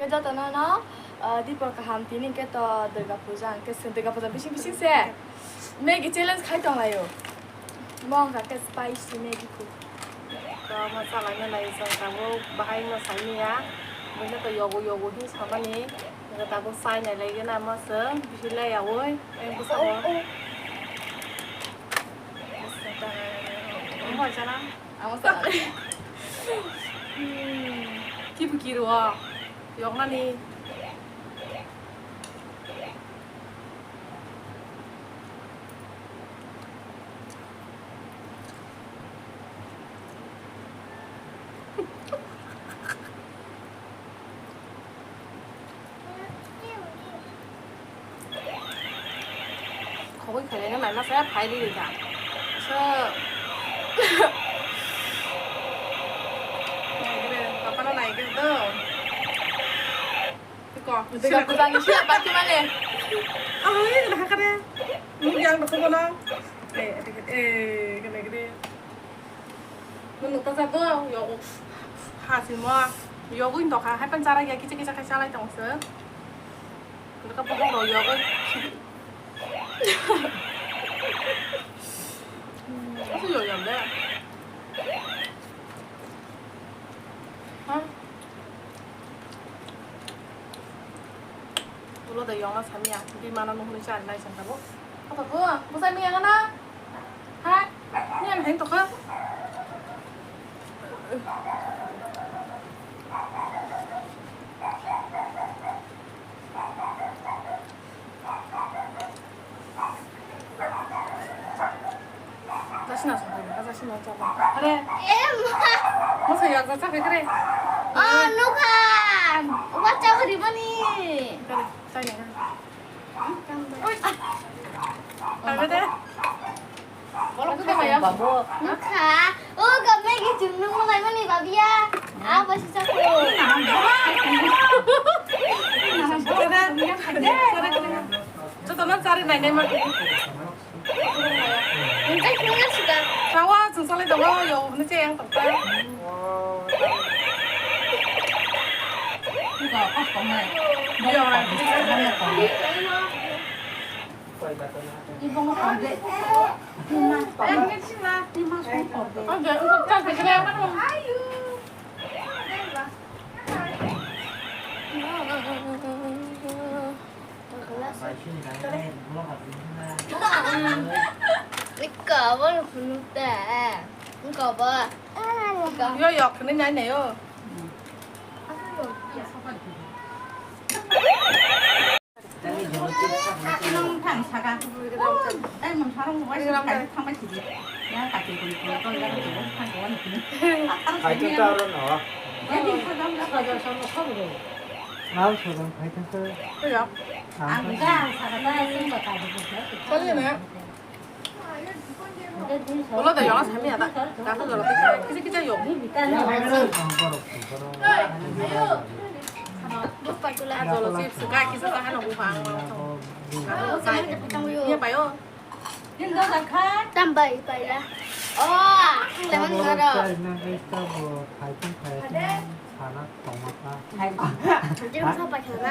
cái đó nó đi vào cả hàm tí nên cái to được gặp phụ giang cái được gặp phụ giang bising xe Maggie challenge khai tròn lại rồi mong cả cái spicy Maggie cook Kalau masalahnya lain sang kamu bahaya masalahnya mình có yoga yoga thì sao mà nè người ta có sai này lấy cái nào mà sớm bị lây à ơi em có sao không không hỏi sao lắm 아무 말 기분 기로워 영란이 거기 가려면 말마서야 봐야 되니까 그래서 그래 아빠는 알겠어 이거 내가 부장이 시간 맞기만 해 아이 나 그래 그냥 너 그거나 그래 그래 너 따자고 요거 하지 뭐 요거 인도 가 할 반자라 야 기적 할 사람 있다 없어 그러니까 보고 요거 무슨 요리인데? Dulu ada yang nggak samia, di mana nuhun cari naik sana bu? Apa bu? Bu samia kan ah? Hai, ini yang hentok kan? Zaczyna sobie, zaczyna coba. Ale, masa ya zaczę kere? Nukan, baca di mana nih? Kere, tanya kan? Oi, ada deh. Kalau kita ya Nukan, gak Maggie jumlah mulai mana nih, Babi ya? Apa sih aku? Coba cari naik mah. Enggak, kayaknya sudah. Sawa, sesuai dengan yo, nanti yang tepat. 이거 꺾어내. Yo, orang 이거 건데. 이마 손건데. Oke, untuk cak kira apa dong? Ikan apa lu penuh teh? Ikan apa? Ikan. Yo yo, kena nyanyi yo. 이놈 사가. 아니 사람 뭐 이거 탕만 지지. 내가 같이 보니까 또 내가 지금 한 거는. 파이팅 따로 나와. 여기 사람 나가서 서로 나우 저런 파이팅 따로. 그죠? 안 가. 사가다 생거 가지고 설리네. 원래 나 영화 재미하다. 나도 저렇게 키즈키즈 용. 저로 집 스가 키즈가 하는 우방. Iya, Pak yo. Nhưng đó là khác. Tam bảy bảy là. Không làm ăn nữa rồi. 파이팅 파이팅 사나 동마가 지금 사바 켜나?